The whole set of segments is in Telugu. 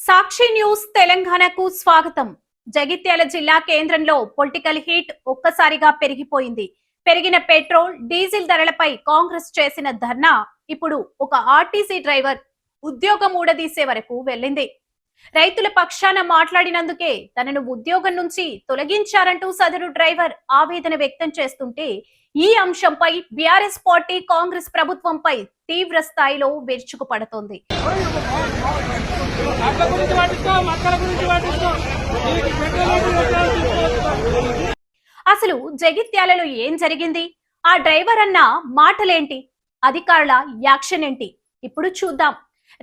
సాక్షి న్యూస్ తెలంగాణకు స్వాగతం. జగిత్యాల జిల్లా కేంద్రంలో పొలిటికల్ హీట్ ఒక్కసారిగా పెరిగిపోయింది. పెరిగిన పెట్రోల్, డీజిల్ ధరలపై కాంగ్రెస్ చేసిన ధర్నా ఇప్పుడు ఒక ఆర్టీసీ డ్రైవర్ ఉద్యోగం ఊడదీసే వరకు వెళ్ళింది. రైతుల పక్షాన మాట్లాడినందుకే తనను ఉద్యోగం నుంచి తొలగించారంటూ సదరు డ్రైవర్ ఆవేదన వ్యక్తం చేస్తుంటే ఈ అంశంపై బీఆర్ఎస్ పార్టీ కాంగ్రెస్ ప్రభుత్వంపై తీవ్ర స్థాయిలో విరుచుకుపడుతోంది. అసలు జగిత్యాలలో ఏం జరిగింది? ఆ డ్రైవర్ అన్న మాటలేంటి? అధికారుల యాక్షన్ ఏంటి? ఇప్పుడు చూద్దాం.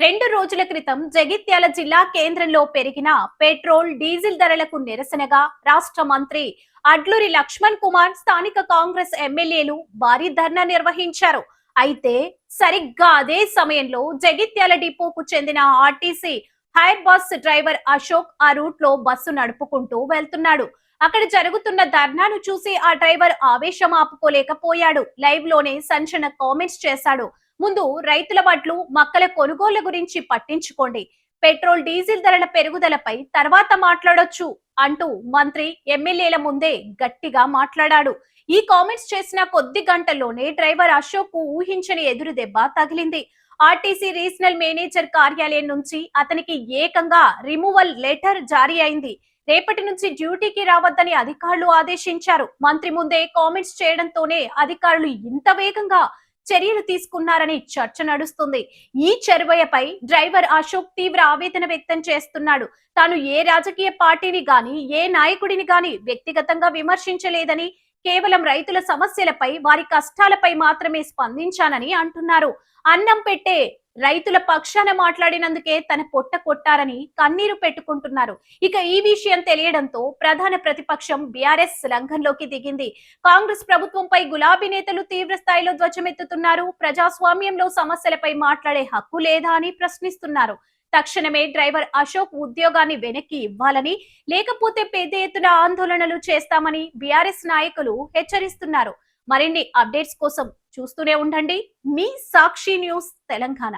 2 రోజుల క్రితం జగిత్యాల జిల్లా కేంద్రంలో పెరిగిన పెట్రోల్, డీజిల్ ధరలకు నిరసనగా రాష్ట్ర మంత్రి అడ్లూరి లక్ష్మణ్ కుమార్, స్థానిక కాంగ్రెస్ ఎమ్మెల్యేలు భారీ ధర్నా నిర్వహించారు. అయితే సరిగ్గా అదే సమయంలో జగిత్యాల డిపోకు చెందిన RTC hire bus driver Ashok ఆ రూట్ లో బస్సు నడుపుకుంటూ వెళ్తున్నాడు. అక్కడ జరుగుతున్న ధర్నాను చూసి ఆ డ్రైవర్ ఆవేశం ఆపుకోలేకపోయాడు. లైవ్ లోనే సంచలన కామెంట్స్ చేశాడు. ముందు రైతుల వడ్లు, మక్కల కొనుగోళ్ల గురించి పట్టించుకోండి, పెట్రోల్, డీజిల్ ధరల పెరుగుదలపై తర్వాత మాట్లాడొచ్చు అంటూ మంత్రి ఎమ్మెల్యేల ముందే గట్టిగా మాట్లాడాడు. ఈ కామెంట్స్ చేసిన కొద్ది గంటల్లోనే డ్రైవర్ అశోక్ కు ఊహించని ఎదురు దెబ్బ తగిలింది. ఆర్టీసీ రీజనల్ మేనేజర్ కార్యాలయం నుంచి అతనికి ఏకంగా రిమూవల్ లెటర్ జారీ అయింది. రేపటి నుంచి డ్యూటీకి రావద్దని అధికారులు ఆదేశించారు. మంత్రి ముందే కామెంట్స్ చేయడంతోనే అధికారులు ఇంత వేగంగా చర్యలు తీసుకున్నారని చర్చ నడుస్తుంది. ఈ చర్యపై డ్రైవర్ అశోక్ తీవ్ర ఆవేదన వ్యక్తం చేస్తున్నాడు. తాను ఏ రాజకీయ పార్టీని గాని, ఏ నాయకుడిని గాని వ్యక్తిగతంగా విమర్శించలేదని, కేవలం రైతుల సమస్యలపై, వారి కష్టాలపై మాత్రమే స్పందించానని అంటున్నారు. అన్నం పెట్టే రైతుల పక్షాన మాట్లాడినందుకే తన పొట్ట కొట్టారని కన్నీరు పెట్టుకుంటున్నారు. ఇక ఈ విషయం తెలియడంతో ప్రధాన ప్రతిపక్షం బీఆర్ఎస్ రంగంలోకి దిగింది. కాంగ్రెస్ ప్రభుత్వంపై గులాబీ నేతలు తీవ్ర స్థాయిలో ధ్వజమెత్తుతున్నారు. ప్రజాస్వామ్యంలో సమస్యలపై మాట్లాడే హక్కు లేదా అని ప్రశ్నిస్తున్నారు. తక్షణమే డ్రైవర్ అశోక్ ఉద్యోగాన్ని వెనక్కి ఇవ్వాలని, లేకపోతే పెద్ద ఎత్తున ఆందోళనలు చేస్తామని బీఆర్ఎస్ నాయకులు హెచ్చరిస్తున్నారు. మరిన్ని అప్డేట్స్ కోసం చూస్తూనే ఉండండి మీ సాక్షి న్యూస్ తెలంగాణ.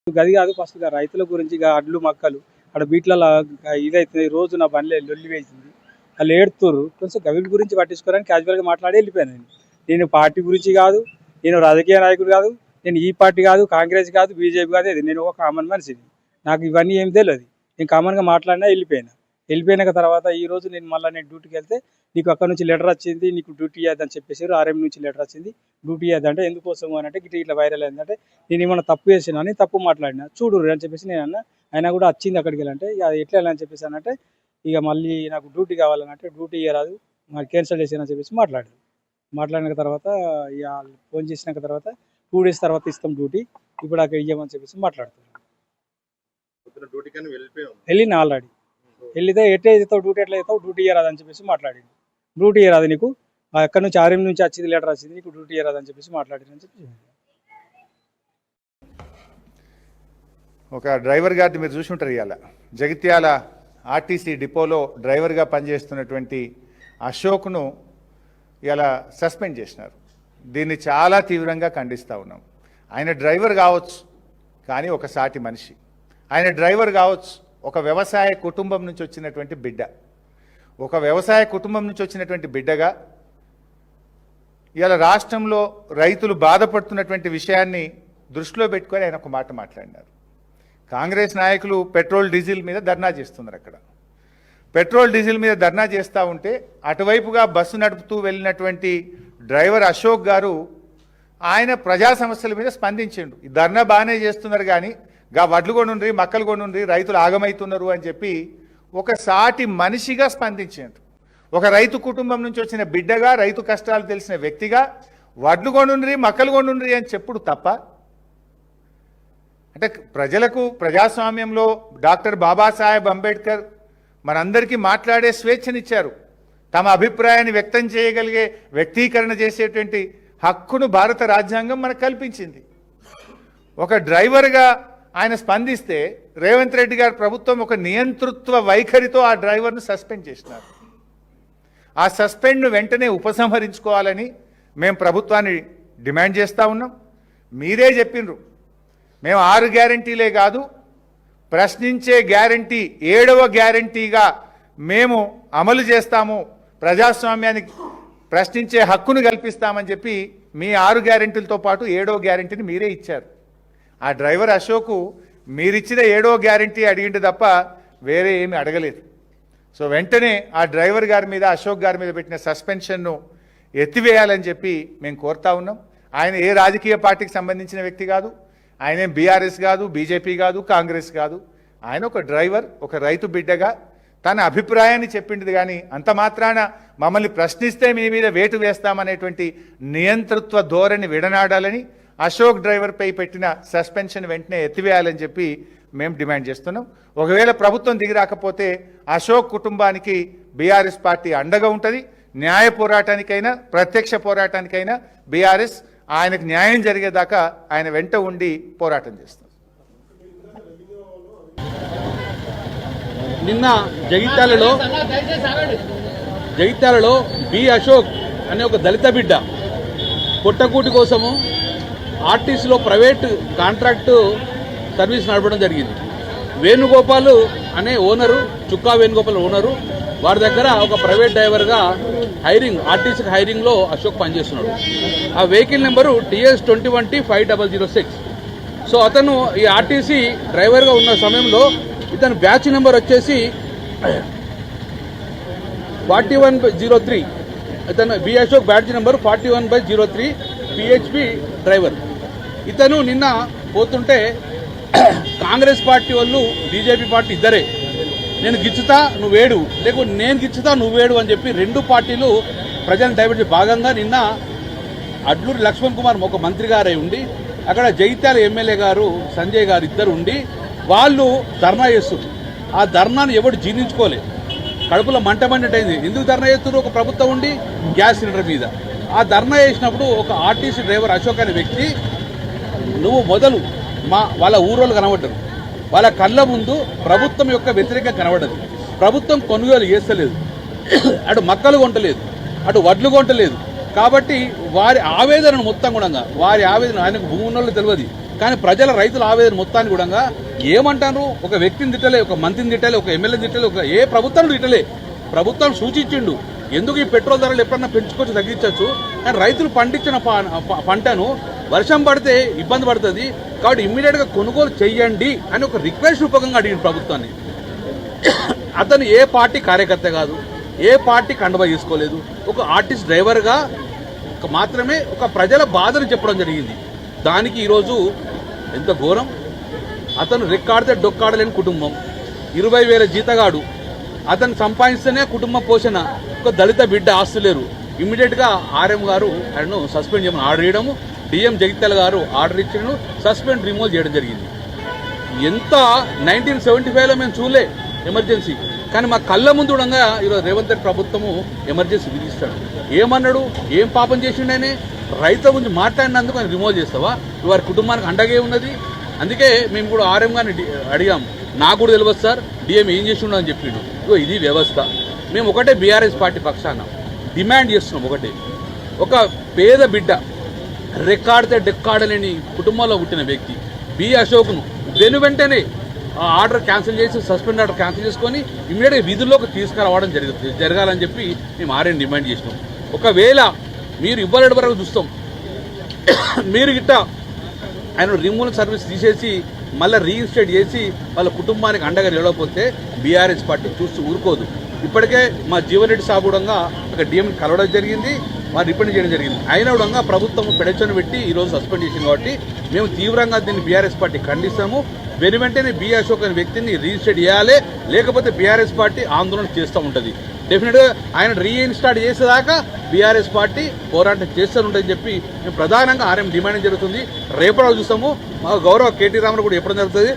గది కాదు, ఫస్ట్ రైతుల గురించి అడ్లు మక్కలు అక్కడ బీట్లలో ఇదైతే రోజు నా బండ్లే లొల్లి వేసింది. వాళ్ళు ఏడుతుర్రు. కొంచెం గవి గురించి పట్టించుకోవడానికి క్యాజువల్గా మాట్లాడి వెళ్ళిపోయాను. నేను పార్టీ గురించి కాదు, నేను రాజకీయ నాయకుడు కాదు, నేను ఈ పార్టీ కాదు, కాంగ్రెస్ కాదు, బీజేపీ కాదు, ఇది నేను ఒక కామన్ మనిషిని. నాకు ఇవన్నీ ఏం తెలియదు. నేను కామన్గా మాట్లాడినా వెళ్ళిపోయిన తర్వాత ఈ రోజు నేను మళ్ళీ డ్యూటీకి వెళ్తే నీకు అక్కడ నుంచి లెటర్ వచ్చింది, నీకు డ్యూటీ ఇవ్వద్దని చెప్పేసారు. ఆర్ఎం నుంచి లెటర్ వచ్చింది, డ్యూటీ ఇవ్వద్దంటే ఎందుకోసం అని అంటే ఇట్లా వైరల్ అయిందంటే నేను ఏమన్నా తప్పు చేసినా అని తప్పు మాట్లాడినా చూడు అని చెప్పేసి నేను అన్న. అయినా కూడా వచ్చింది అక్కడికి వెళ్ళంటే అది ఎట్లా వెళ్ళని చెప్పేసి అనంటే ఇక మళ్ళీ నాకు డ్యూటీ కావాలనంటే డ్యూటీ ఇవ్వరాదు, మరి క్యాన్సిల్ చేసానని చెప్పేసి మాట్లాడిన తర్వాత ఇక ఫోన్ చేసినాక తర్వాత 2 days తర్వాత ఇస్తాం డ్యూటీ, ఇప్పుడు అక్కడ ఇవ్వమని చెప్పేసి మాట్లాడుతున్నాను. వెళ్ళిన ఆల్రెడీ వెళ్తే ఎట్లా అవుతావు డ్యూటీ, ఎట్లా అవుతావు, డ్యూటీ ఇయ్యరాదు అని చెప్పేసి మాట్లాడింది. డ్యూటీ ఇయ్యరాదు నీకు, అక్కడ నుంచి ఆర్ఎం నుంచి వచ్చింది లెటర్ వచ్చింది, నీకు డ్యూటీ ఇయ్యరాదు అని చెప్పేసి మాట్లాడిందని చెప్పి ఒక డ్రైవర్ గారిని మీరు చూసి ఉంటారు. ఇవాళ జగిత్యాల ఆర్టీసీ డిపోలో డ్రైవర్గా పనిచేస్తున్నటువంటి అశోక్ను ఇలా సస్పెండ్ చేసినారు. దీన్ని చాలా తీవ్రంగా ఖండిస్తూ ఉన్నాం. ఆయన డ్రైవర్ కావచ్చు, కానీ ఒక సాటి మనిషి. ఆయన డ్రైవర్ కావచ్చు, ఒక వ్యవసాయ కుటుంబం నుంచి వచ్చినటువంటి బిడ్డ. ఒక వ్యవసాయ కుటుంబం నుంచి వచ్చినటువంటి బిడ్డగా ఇవాళ రాష్ట్రంలో రైతులు బాధపడుతున్నటువంటి విషయాన్ని దృష్టిలో పెట్టుకొని ఆయన ఒక మాట మాట్లాడినారు. కాంగ్రెస్ నాయకులు పెట్రోల్, డీజిల్ మీద ధర్నా చేస్తున్నారు. అక్కడ పెట్రోల్, డీజిల్ మీద ధర్నా చేస్తూ ఉంటే అటువైపుగా బస్సు నడుపుతూ వెళ్ళినటువంటి డ్రైవర్ అశోక్ గారు ఆయన ప్రజా సమస్యల మీద స్పందించిండు. ఈ ధర్నా బాగానే చేస్తున్నారు, కానీ వడ్లు కొనుండ్రి, మక్కలు కొనుండ్రి, రైతులు ఆగమవుతున్నారు అని చెప్పి ఒక సాటి మనిషిగా స్పందించారు. ఒక రైతు కుటుంబం నుంచి వచ్చిన బిడ్డగా, రైతు కష్టాలు తెలిసిన వ్యక్తిగా వడ్లు కొనుండ్రి, మక్కలు కొనుండ్రి అని చెప్పుడు తప్ప, అంటే ప్రజలకు ప్రజాస్వామ్యంలో డాక్టర్ బాబాసాహెబ్ అంబేద్కర్ మనందరికీ మాట్లాడే స్వేచ్ఛనిచ్చారు. తమ అభిప్రాయాన్ని వ్యక్తం చేయగలిగే, వ్యక్తీకరణ చేసేటువంటి హక్కును భారత రాజ్యాంగం మనకు కల్పించింది. ఒక డ్రైవర్గా ఆయన స్పందిస్తే రేవంత్ రెడ్డి గారి ప్రభుత్వం ఒక నియంతృత్వ వైఖరితో ఆ డ్రైవర్ను సస్పెండ్ చేసినారు. ఆ సస్పెండ్ను వెంటనే ఉపసంహరించుకోవాలని మేము ప్రభుత్వాన్ని డిమాండ్ చేస్తూ ఉన్నాం. మీరే చెప్పినరు, మేము 6 గ్యారంటీలే కాదు ప్రశ్నించే గ్యారంటీ 7వ గ్యారంటీగా మేము అమలు చేస్తాము, ప్రజాస్వామ్యానికి ప్రశ్నించే హక్కును కల్పిస్తామని చెప్పి మీ 6 గ్యారంటీలతో పాటు 7వ గ్యారంటీని మీరే ఇచ్చారు. ఆ డ్రైవర్ అశోక్ మీరిచ్చిన 7వ గ్యారంటీ అడిగిండు తప్ప వేరే ఏమీ అడగలేదు. సో వెంటనే ఆ డ్రైవర్ గారి మీద, అశోక్ గారి మీద పెట్టిన సస్పెన్షన్ను ఎత్తివేయాలని చెప్పి మేము కోరుతా ఉన్నాం. ఆయన ఏ రాజకీయ పార్టీకి సంబంధించిన వ్యక్తి కాదు, ఆయన బీఆర్ఎస్ కాదు, బీజేపీ కాదు, కాంగ్రెస్ కాదు. ఆయన ఒక డ్రైవర్, ఒక రైతు బిడ్డగా తన అభిప్రాయాన్ని చెప్పింది. కానీ అంత మాత్రాన మమ్మల్ని ప్రశ్నిస్తే మీ మీద వేటు వేస్తామనేటువంటి నియంతృత్వ ధోరణి విడనాడాలని, అశోక్ డ్రైవర్పై పెట్టిన సస్పెన్షన్ వెంటనే ఎత్తివేయాలని చెప్పి మేము డిమాండ్ చేస్తున్నాం. ఒకవేళ ప్రభుత్వం దిగి రాకపోతే అశోక్ కుటుంబానికి బీఆర్ఎస్ పార్టీ అండగా ఉంటుంది. న్యాయ పోరాటానికైనా ప్రత్యక్ష పోరాటానికైనా బీఆర్ఎస్ ఆయనకు న్యాయం జరిగేదాకా ఆయన వెంట ఉండి పోరాటం చేస్తాం. నిన్న జగిత్యాలలో బి అశోక్ అనే ఒక దళిత బిడ్డ పొట్టకూటి కోసము ఆర్టీసీలో ప్రైవేట్ కాంట్రాక్టు సర్వీస్ నడపడం జరిగింది. వేణుగోపాల్ అనే ఓనరు, చుక్కా వేణుగోపాల్ ఓనరు, వారి దగ్గర ఒక ప్రైవేట్ డ్రైవర్గా ఆర్టీసీ హైరింగ్లో అశోక్ పనిచేస్తున్నాడు. ఆ vehicle number TS 21T5006. So అతను ఈ ఆర్టీసీ డ్రైవర్గా ఉన్న సమయంలో ఇతను బ్యాచ్ నెంబర్ వచ్చేసి 41/03. ఇతను B Ashok batch number 41/03 PHP driver. ఇతను నిన్న పోతుంటే కాంగ్రెస్ పార్టీ వాళ్ళు, బీజేపీ పార్టీ ఇద్దరే నేను గిచ్చుతా నువ్వేడు, లేకపోతే నేను గిచ్చుతా నువ్వేడు అని చెప్పి 2 పార్టీలు ప్రజలను డైవర్ట్ భాగంగా నిన్న అడ్లూరి లక్ష్మణ్ కుమార్ ఒక మంత్రి గారై ఉండి, అక్కడ జగిత్యాల ఎమ్మెల్యే గారు సంజయ్ గారు ఇద్దరు ఉండి వాళ్ళు ధర్నా చేస్తున్నారు. ఆ ధర్నాను ఎవడు జీర్ణించుకోలే, కడుపులో మంటమంటైంది. ఎందుకు ధర్నా చేస్తున్నారు? ఒక ప్రభుత్వం ఉండి గ్యాస్ సిలిండర్ మీద. ఆ ధర్నా చేసినప్పుడు ఒక ఆర్టీసీ డ్రైవర్ అశోక్ అనే వ్యక్తి, నువ్వు మొదలు వాళ్ళ ఊరోళ్ళు కనబడ్డారు, వాళ్ళ కళ్ళ ముందు ప్రభుత్వం యొక్క వ్యతిరేకంగా కనబడ్డది. ప్రభుత్వం కొనుగోలు చేస్తలేదు, అటు మక్కలు కొంటలేదు, అటు వడ్లు కొంటలేదు. కాబట్టి వారి ఆవేదనను మొత్తం కూడా, వారి ఆవేదన ఆయనకు భూమి ఉన్నోళ్ళు తెలియదు, కానీ ప్రజల రైతుల ఆవేదన మొత్తాన్ని కూడా ఏమంటారు? ఒక వ్యక్తిని తిట్టలే, ఒక మంత్రిని తిట్టలే, ఒక ఎమ్మెల్యేని తిట్టలే, ఒక ఏ ప్రభుత్వాన్ని తిట్టలే. ప్రభుత్వం సూచించిండు ఎందుకు ఈ పెట్రోల్ ధరలు ఎప్పుడన్నా పెంచుకొచ్చి తగ్గించవచ్చు, కానీ రైతులు పండించిన పంటను వర్షం పడితే ఇబ్బంది పడుతుంది, కాబట్టి ఇమ్మీడియట్గా కొనుగోలు చెయ్యండి అని ఒక రిక్వెస్ట్ రూపకంగా అడిగిన ప్రభుత్వాన్ని. అతను ఏ పార్టీ కార్యకర్త కాదు, ఏ పార్టీ కండువా తీసుకోలేదు, ఒక ఆర్టిస్ట్ డ్రైవర్గా మాత్రమే ఒక ప్రజల బాధను చెప్పడం జరిగింది. దానికి ఈరోజు ఎంత ఘోరం! అతను రెక్కాడితే డొక్కాడలేని కుటుంబం, 20,000 జీతగాడు, అతను సంపాదిస్తేనే కుటుంబ పోషణ, ఒక దళిత బిడ్డ, ఆస్తులేరు. ఇమ్మీడియట్గా RM గారు ఆయనను సస్పెండ్ చేయమని ఆర్డర్ చేయడము, DM జగిత్యాల గారు ఆర్డర్ ఇచ్చిన సస్పెండ్ రిమూవ్ చేయడం జరిగింది. ఎంత 1975లో మేము చూడలే ఎమర్జెన్సీ, కానీ మా కళ్ళ ముందు ఉండగా ఈరోజు రేవంత్ రెడ్డి ప్రభుత్వము ఎమర్జెన్సీ విధిస్తాడు. ఏమన్నాడు? ఏం పాపం చేసిండనే? రైతుల గురించి మాట్లాడినందుకు ఆయన రిమూవ్ చేస్తావా? వారి కుటుంబానికి అండగే ఉన్నది. అందుకే మేము కూడా RM గారిని అడిగాం, నాకు కూడా తెలియదు సార్ DM ఏం చేసిండో అని చెప్పిండు. ఇది వ్యవస్థ. మేము ఒకటే BRS పార్టీ పక్షాన డిమాండ్ చేస్తున్నాం, ఒకటే, ఒక పేద బిడ్డ, రెక్కాడితే డెక్కాడలేని కుటుంబంలో పుట్టిన వ్యక్తి బి అశోక్ను వెంటనే ఆ ఆర్డర్ క్యాన్సిల్ చేసి, సస్పెండ్ ఆర్డర్ క్యాన్సిల్ చేసుకొని ఇమ్మీడియట్గా విధుల్లోకి తీసుకురావడం జరగాలని చెప్పి మేము RM డిమాండ్ చేసినాం. ఒకవేళ మీరు ఇవ్వలేడు వరకు చూస్తాం, మీరు గిట్ట ఆయన రిమూవల్ సర్వీస్ తీసేసి మళ్ళీ రీఇన్స్టేట్ చేసి వాళ్ళ కుటుంబానికి అండగా నిలవకపోతే BRS పార్టీ చూస్తూ ఊరుకోదు. ఇప్పటికే మా జీవన్ రెడ్డి సాగుడంగా ఒక DM కలవడం జరిగింది, వారు రిపెండ్ చేయడం జరిగింది. అయినా కూడా ప్రభుత్వం పెడచను పెట్టి ఈరోజు సస్పెండ్ చేసింది. కాబట్టి మేము తీవ్రంగా దీన్ని BRS పార్టీ ఖండిస్తాము. వెంటనే బి అశోక్ అనే వ్యక్తిని రీఇన్స్టేట్ చేయాలి, లేకపోతే BRS పార్టీ ఆందోళన చేస్తూ ఉంటుంది. డెఫినెట్గా ఆయన రీఇన్స్టార్ట్ చేసేదాకా BRS పార్టీ పోరాటం చేస్తూ ఉంటుందని చెప్పి మేము ప్రధానంగా RM డిమాండ్ జరుగుతుంది. రేపటి చూస్తాము, మా గౌరవ KT రామారావు కూడా ఎప్పుడు జరుగుతుంది.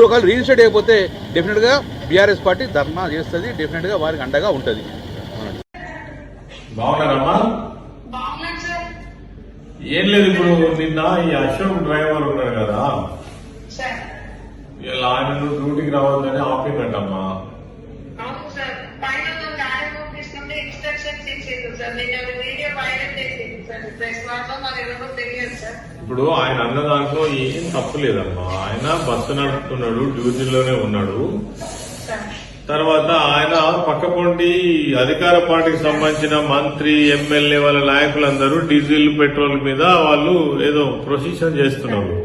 ఒకవేళ రీఇన్స్టేట్ అయిపోతే డెఫినెట్గా BRS పార్టీ ధర్నా చేస్తుంది, డెఫినెట్గా వారికి అండగా ఉంటుంది. బాగున్నారమ్మా? ఏం లేదు, ఇప్పుడు నిన్న ఈ అశోక్ డ్రైవర్ ఉన్నాడు కదా, ఇలా ఆయన డ్యూటీకి రావద్దని ఆపిందటమ్మా. అవును సార్, పైన ఇన్స్ట్రక్షన్స్ ఇచ్చింది సార్, నిన్న వీడియో వైరల్ చేసింది ప్రెస్ వార్త మరి ఎవరో తెలియదు సార్. ఇప్పుడు ఆయన అన్న దాంట్లో ఏం తప్పు లేదమ్మా. ఆయన బస్సు నడుపుతున్నాడు, డ్యూటీలోనే ఉన్నాడు. సార్ తర్వాత ఆయన పక్కపొంటి అధికార పార్టీకి సంబంధించిన మంత్రి, ఎమ్మెల్యే వాళ్ళ నాయకులందరూ డీజిల్, పెట్రోల్ మీద వాళ్ళు ఏదో ప్రొసీజన్ చేస్తున్నారు.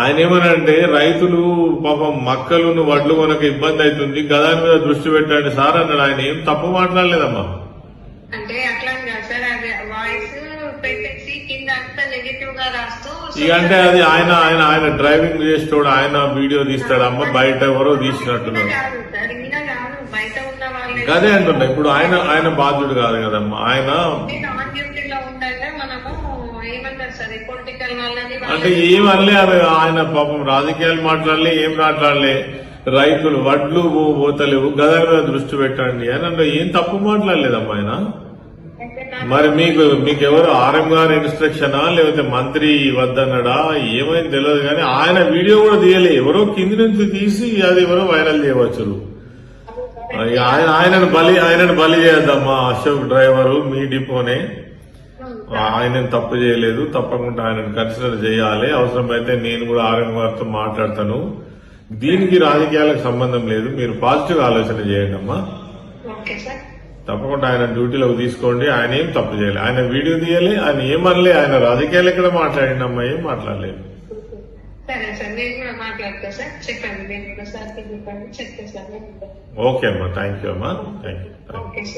ఆయన ఏమనంటే రైతులు పాపం మక్కలు వడ్లు కొనక ఇబ్బంది అవుతుంది, గదాని మీద దృష్టి పెట్టండి సార్ అన్నాడు. ఆయన ఏం తప్పు మాట్లాడలేదమ్మా. అంటే అట్లా కాదు సార్, అది వాయిస్ పెట్టేసి కింద అంతా నెగిటివ్ గా రాస్తూ ఇక అంటే అది ఆయన ఆయన ఆయన డ్రైవింగ్ చేస్తాడు, ఆయన వీడియో తీస్తాడమ్మా. బయట ఎవరో తీసినట్టున్నారు. కాదు సార్, ఈయన కాదు, బయట ఉన్న వాళ్ళే. అదే అంటున్నా. ఇప్పుడు ఆయన ఆయన బాధ్యుడు కాదు కదమ్మా. ఆయన ఆన్ డ్యూటీలో ఉండగా మనము ఏమన్నారు సార్, పొలిటికల్ వాళ్ళని అంటే ఏమనలే ఆయన పాపం రాజకీయాలు మాట్లాడలే, ఏం మాట్లాడలే. రైతులు వడ్లు పోతలేవు, గదా మీద దృష్టి పెట్టండి అని అంటే ఏం తప్పు మాట్లాడలేదమ్మా ఆయన. మరి మీకు ఎవరు ఆర్ఎం గారి ఇన్స్ట్రక్షనా లేకపోతే మంత్రి వద్దన్నాడా ఏమైంది తెలియదు, కానీ ఆయన వీడియో కూడా తీయలే. ఎవరో కింది నుంచి తీసి అది ఎవరో వైరల్ చేయవచ్చు. ఆయనను బలి చేయొద్దమ్మా. అశోక్ డ్రైవరు మీ డిపోనే, ఆయన తప్పు చేయలేదు. తప్పకుండా ఆయనను కన్సిడర్ చేయాలి. అవసరమైతే నేను కూడా ఆర్ఎం గారితో మాట్లాడతాను. దీనికి రాజకీయాలకు సంబంధం లేదు. మీరు పాజిటివ్ ఆలోచన చేయండి అమ్మా. Okay sir. తప్పకుండా ఆయన డ్యూటీలోకి తీసుకోండి. ఆయన ఏం తప్పు చేయలే, ఆయన వీడియో తీయలే, ఆయన ఏమనలే. ఆయన రాజకీయాలు ఎక్కడ మాట్లాడిండమ్మా, ఏం మాట్లాడలేదు. సరే సార్, నేను కూడా మాట్లాడతా సార్. చెప్పండి, నేను కూడా సార్ చెప్పండి, చెప్తా సార్. ఓకే అమ్మా, థ్యాంక్ యూ అమ్మా, థ్యాంక్ యూ. Okay sir.